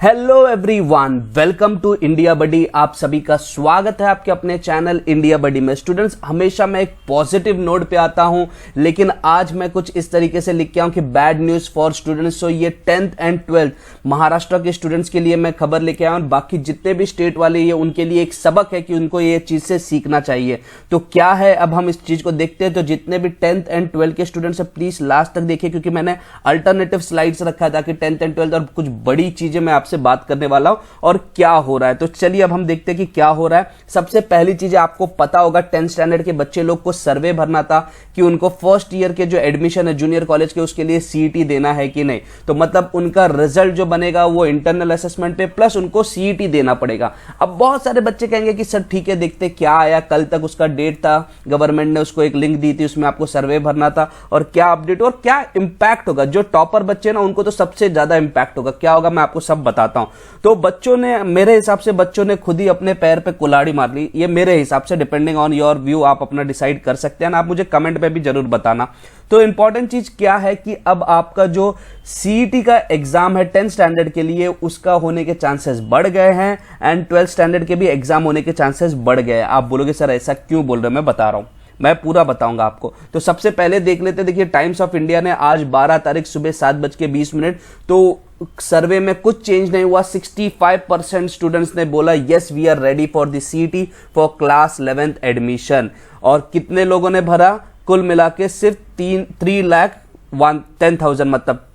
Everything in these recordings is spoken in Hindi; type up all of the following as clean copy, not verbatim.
Hello everyone, welcome to India buddy. आप सभी का स्वागत है आपके अपने चैनल इंडिया बडी में। स्टूडेंट्स, हमेशा मैं एक पॉजिटिव नोट पे आता हूं, लेकिन आज मैं कुछ इस तरीके से लिख के आऊं कि बैड न्यूज फॉर स्टूडेंट्स। सो ये 10th एंड 12th महाराष्ट्र के स्टूडेंट्स के लिए मैं खबर लेके आया हूं। बाकी जितने भी स्टेट वाले ये उनके लिए एक सबक है कि उनको ये चीज से सीखना चाहिए। तो क्या है, अब हम इस चीज को देखते हैं। तो जितने भी 10th एंड 12th के स्टूडेंट्स है, प्लीज लास्ट तक देखिए, क्योंकि मैंने अल्टरनेटिव स्लाइड्स रखा है ताकि 10th एंड 12th और कुछ बड़ी चीजें मैं आपसे बात करने वाला हूं और क्या हो रहा है। तो चलिए अब हम देखते हैं कि क्या हो रहा है। सबसे पहली चीज आपको पता होगा, 10th स्टैंडर्ड के बच्चे लोग को सर्वे भरना था कि उनको फर्स्ट ईयर के जो एडमिशन है जूनियर कॉलेज के, उसके लिए सीईटी देना है कि नहीं। तो मतलब उनका रिजल्ट जो बनेगा वो इंटरनल असेसमेंट पे प्लस उनको सीईटी देना पड़ेगा। अब बहुत सारे बच्चे कहेंगे कि सर ठीक है, देखते क्या आया। कल तक उसका डेट था, गवर्नमेंट ने उसको एक लिंक दी थी, उसमें आपको सर्वे भरना था और क्या अपडेट और क्या इंपैक्ट होगा। जो टॉपर बच्चे ना उनको तो सबसे ज्यादा इंपैक्ट होगा। क्या होगा मैं आपको सब बताता हूं। तो बच्चों ने, मेरे हिसाब से बच्चों ने खुद ही अपने पैर पे कुल्हाड़ी मार ली। ये मेरे हिसाब से, डिपेंडिंग ऑन योर व्यू, आप अपना डिसाइड कर सकते हैं ना। आप मुझे कमेंट पे भी जरूर बताना। तो इंपॉर्टेंट चीज क्या है कि अब आपका जो सीईटी का एग्जाम है 10th स्टैंडर्ड के लिए, उसका होने के चांसेस बढ़ गए हैं एंड 12th स्टैंडर्ड के भी एग्जाम होने के चांसेस बढ़ गए हैं। आप बोलोगे सर ऐसा क्यों बोल रहे हो, मैं बता रहा हूं, मैं पूरा बताऊंगा आपको। तो सबसे पहले देख लेते, देखिए टाइम्स ऑफ इंडिया ने आज 12 तारीख सुबह 7:20, तो सर्वे में कुछ चेंज नहीं हुआ। 65% स्टूडेंट्स ने बोला yes we are ready for the CET for class 11th admission. और कितने लोगों ने भरा, कुल मिला के सिर्फ 3,10,000 मतलब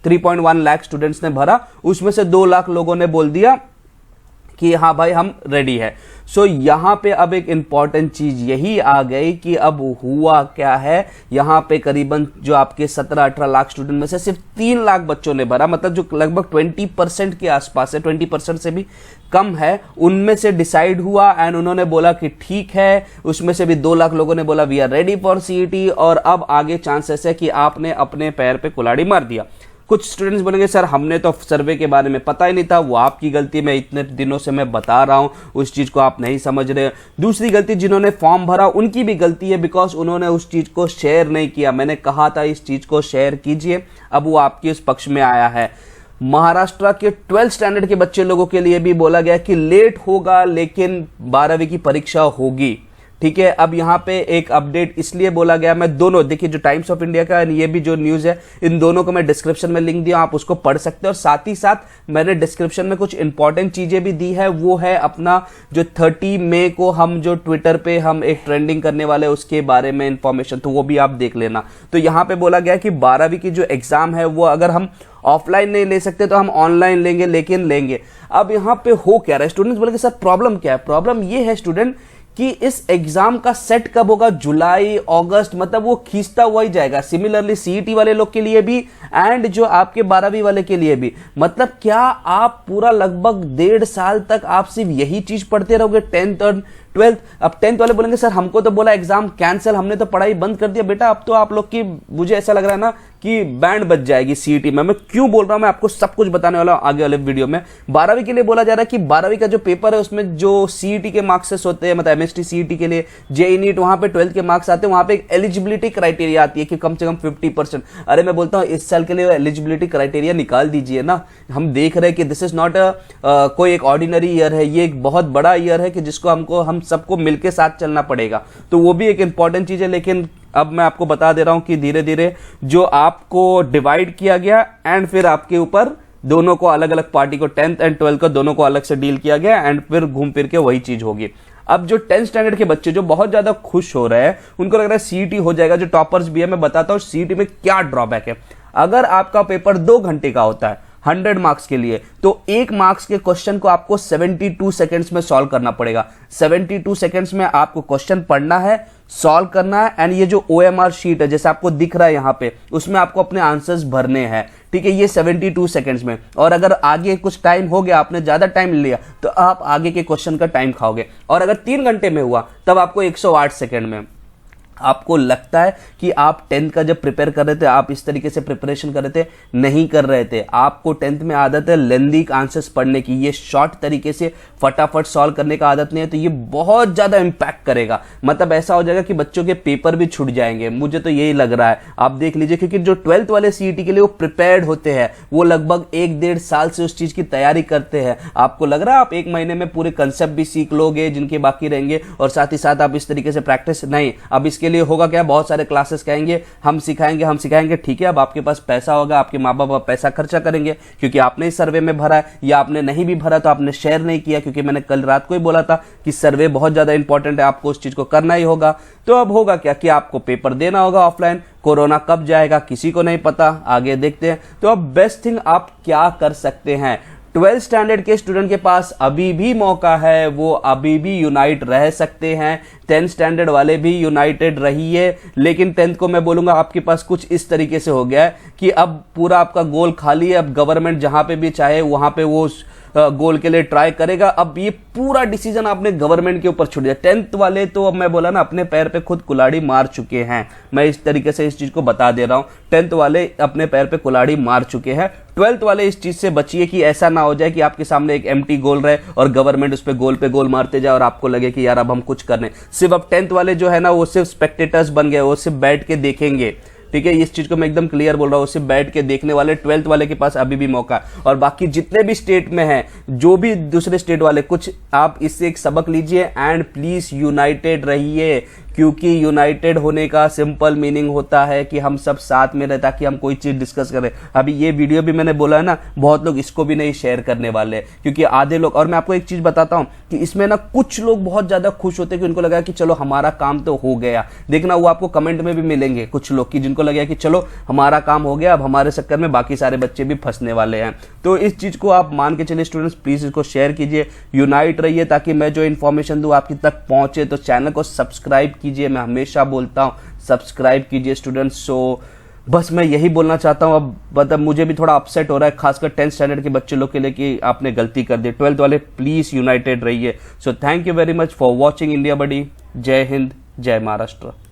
3.1 लाख स्टूडेंट्स ने भरा। उसमें से 2 लाख लोगों ने बोल दिया कि हाँ भाई हम रेडी है। सो यहां पे अब एक इंपॉर्टेंट चीज यही आ गई कि अब हुआ क्या है, यहां पे करीबन जो आपके 17-18 लाख स्टूडेंट में से सिर्फ 3 लाख बच्चों ने भरा, मतलब जो लगभग 20% के आसपास है, 20% से भी कम है, उनमें से डिसाइड हुआ एंड उन्होंने बोला कि ठीक है। उसमें से भी 2 लाख लोगों ने बोला we are ready for CET. और अब आगे चांसेस है कि आपने अपने पैर पे कुल्हाड़ी मार दिया। कुछ स्टूडेंट्स बोलेंगे सर हमने तो सर्वे के बारे में पता ही नहीं था, वो आपकी गलती, मैं इतने दिनों से मैं बता रहा हूं, उस चीज को आप नहीं समझ रहे। दूसरी गलती, जिन्होंने फॉर्म भरा उनकी भी गलती है, बिकॉज उन्होंने उस चीज को शेयर नहीं किया। मैंने कहा था इस चीज को शेयर कीजिए, अब वो आपके उस पक्ष में आया है। महाराष्ट्र के 12th स्टैंडर्ड के बच्चे लोगों के लिए भी बोला गया कि लेट होगा लेकिन 12वीं की परीक्षा होगी। ठीक है, अब यहां पे एक अपडेट इसलिए बोला गया, मैं दोनों देखिए, जो टाइम्स ऑफ इंडिया का ये भी जो न्यूज है, इन दोनों को मैं डिस्क्रिप्शन में लिंक दिया, आप उसको पढ़ सकते हैं। और साथ ही साथ मैंने डिस्क्रिप्शन में कुछ इंपॉर्टेंट चीजें भी दी है। वो है अपना जो 30 मई को हम जो ट्विटर पे हम एक ट्रेंडिंग करने वाले उसके बारे में इंफॉर्मेशन, तो वो भी आप देख लेना। तो यहां पे बोला गया कि 12वीं की जो एग्जाम है वो अगर हम ऑफलाइन नहीं ले सकते तो हम ऑनलाइन लेंगे, लेकिन लेंगे। अब यहां पे हो क्या रहा है, स्टूडेंट्स बोलेंगे सर प्रॉब्लम क्या है। प्रॉब्लम ये है स्टूडेंट कि इस एग्जाम का सेट कब होगा, जुलाई अगस्त, मतलब वो खींचता हुआ ही जाएगा। सिमिलरली सीईटी वाले लोग के लिए भी एंड जो आपके 12वीं वाले के लिए भी। मतलब क्या आप पूरा लगभग 1.5 साल तक आप सिर्फ यही चीज पढ़ते रहोगे, 10th और 12th। अब 10th वाले बोलेंगे सर हमको तो बोला एग्जाम कैंसिल, हमने तो पढ़ाई बंद कर दिया। बेटा अब तो आप लोग की, मुझे ऐसा लग रहा है ना कि बैंड बज जाएगी सीईटी में। मैं क्यों बोल रहा हूं, मैं आपको सब कुछ बताने वाला हूं आगे वाले वीडियो में। 12वीं के लिए बोला जा रहा है कि 12वीं का जो पेपर है उसमें जो सीईटी के मार्क्स होते हैं, मतलब एमएसटी सीईटी के लिए, जेईई नीट, वहां पे 12th के मार्क्स आते हैं। वहां पे एक एलिजिबिलिटी क्राइटेरिया आती है कि कम से कम 50%। अरे मैं बोलता हूं इस साल के लिए एलिजिबिलिटी क्राइटेरिया निकाल दीजिए ना। हम देख रहे हैं कि दिस इज नॉट कोई एक ऑर्डिनरी ईयर है, ये एक बहुत बड़ा ईयर है कि जिसको हम सबको मिलकर साथ चलना पड़ेगा। तो वो भी एक इंपॉर्टेंट चीज है। लेकिन अब मैं आपको बता दे रहा हूं कि धीरे धीरे जो आपको डिवाइड किया गया एंड फिर आपके ऊपर दोनों को अलग अलग पार्टी को, 10th एंड 12th को दोनों को अलग से डील किया गया एंड फिर घूम फिर के वही चीज होगी। अब जो 10th स्टैंडर्ड के बच्चे जो बहुत ज्यादा खुश हो रहे हैं, उनको लग रहा है सीईटी हो जाएगा। जो टॉपर्स भी है, मैं बताता हूं सीईटी में क्या ड्रॉबैक है। अगर आपका पेपर 2 घंटे का होता है 100 मार्क्स के लिए, तो 1 मार्क्स के क्वेश्चन को आपको 72 सेकेंड्स में सॉल्व करना पड़ेगा। 72 सेकेंड्स में आपको क्वेश्चन पढ़ना है, सॉल्व करना है एंड ये जो ओएमआर शीट है जैसे आपको दिख रहा है यहां पे, उसमें आपको अपने आंसर्स भरने हैं। ठीक है, ये 72 सेकेंड्स में। और अगर आगे कुछ टाइम हो गया, आपने ज्यादा टाइम लिया, तो आप आगे के क्वेश्चन का टाइम खाओगे। और अगर 3 घंटे में हुआ तब आपको 108 सेकेंड में। आपको लगता है कि आप 10th का जब प्रिपेयर कर रहे थे आप इस तरीके से प्रिपरेशन कर रहे थे, नहीं कर रहे थे। आपको 10th में आदत है लेंदी आंसर्स पढ़ने की, ये शॉर्ट तरीके से फटाफट सॉल्व करने का आदत नहीं है, तो ये बहुत ज्यादा इंपैक्ट करेगा। मतलब ऐसा हो जाएगा कि बच्चों के पेपर भी छूट जाएंगे, मुझे तो यही लग रहा है। आप देख लीजिए, क्योंकि जो 12th वाले सीईटी के लिए वो प्रिपेयर्ड होते हैं, वो लगभग 1-1.5 साल से उस चीज की तैयारी करते हैं। आपको लग रहा है आप 1 महीने में पूरे कंसेप्ट भी सीख लोगे जिनके बाकी रहेंगे, और साथ ही साथ आप इस तरीके से प्रैक्टिस नहीं। अब इसके लिए होगा क्या, बहुत सारे क्लासेस कहेंगे हम सिखाएंगे, ठीक है। अब आपके पास पैसा होगा, आपके माँ बाप पैसा खर्चा करेंगे, क्योंकि आपने इस सर्वे में भरा है, या आपने नहीं भी भरा तो आपने शेयर नहीं किया, क्योंकि मैंने कल रात को ही बोला था कि सर्वे बहुत ज्यादा इंपॉर्टेंट है, आपको उस चीज को करना ही होगा। तो अब होगा क्या कि आपको पेपर देना होगा ऑफलाइन। कोरोना कब जाएगा किसी को नहीं पता, आगे देखते हैं। तो अब बेस्ट थिंग आप क्या कर सकते हैं, 12th स्टैंडर्ड के स्टूडेंट के पास अभी भी मौका है, वो अभी भी यूनाइट रह सकते हैं। 10th स्टैंडर्ड वाले भी यूनाइटेड रहिए, लेकिन 10th को मैं बोलूंगा आपके पास कुछ इस तरीके से हो गया है कि अब पूरा आपका गोल खाली है। अब गवर्नमेंट जहां पे भी चाहे वहां पे वो गोल के लिए ट्राई करेगा। अब ये पूरा डिसीजन आपने गवर्नमेंट के ऊपर छोड़ दिया। 10th वाले तो अब मैं बोला ना अपने पैर पे खुद कुल्हाड़ी मार चुके हैं, मैं इस तरीके से इस चीज को बता दे रहा हूं। 10th वाले अपने पैर पे कुल्हाड़ी मार चुके हैं। 12th वाले इस चीज से बचिए कि ऐसा ना हो जाए कि आपके सामने एक एम्प्टी गोल रहे और गवर्नमेंट उस पे गोल मारते जाए और आपको लगे कि यार अब हम कुछ कर रहे हैं। सिर्फ अब 10th वाले जो है ना वो सिर्फ स्पेक्टेटर्स बन गए, वो सिर्फ बैठ के देखेंगे। ठीक है, इस चीज को मैं एकदम क्लियर बोल रहा हूं, सिर्फ बैठ के देखने वाले 12th वाले के पास अभी भी मौका है। और बाकी जितने भी स्टेट में हैं, जो भी दूसरे स्टेट वाले, कुछ आप इससे एक सबक लीजिए एंड प्लीज यूनाइटेड रहिए, क्योंकि यूनाइटेड होने का सिंपल मीनिंग होता है कि हम सब साथ में रहे ताकि हम कोई चीज डिस्कस करें। अभी ये वीडियो भी मैंने बोला है ना, बहुत लोग इसको भी नहीं शेयर करने वाले, क्योंकि आधे लोग, और मैं आपको एक चीज बताता हूं कि इसमें ना कुछ लोग बहुत ज्यादा खुश होते हैं कि उनको लगा कि चलो हमारा काम तो हो गया। देखना वो आपको कमेंट में भी मिलेंगे कुछ लोग कि जिनको लगा कि चलो हमारा काम हो गया, अब हमारे चक्कर में बाकी सारे बच्चे भी फंसने वाले हैं। तो इस चीज को आप मान के चलिए स्टूडेंट्स, प्लीज इसको शेयर कीजिए, यूनाइट रहिए ताकि मैं जो इन्फॉर्मेशन दूं आपकी तक पहुंचे। तो चैनल को सब्सक्राइब कीजिए, मैं हमेशा बोलता हूं सब्सक्राइब कीजिए स्टूडेंट्स। सो बस मैं यही बोलना चाहता हूं। अब मतलब मुझे भी थोड़ा अपसेट हो रहा है, खासकर 10th स्टैंडर्ड के बच्चे लोग के लिए कि आपने गलती कर दी। 12th वाले प्लीज यूनाइटेड रहिए। So thank you very much for watching India buddy. जय हिंद, जय महाराष्ट्र।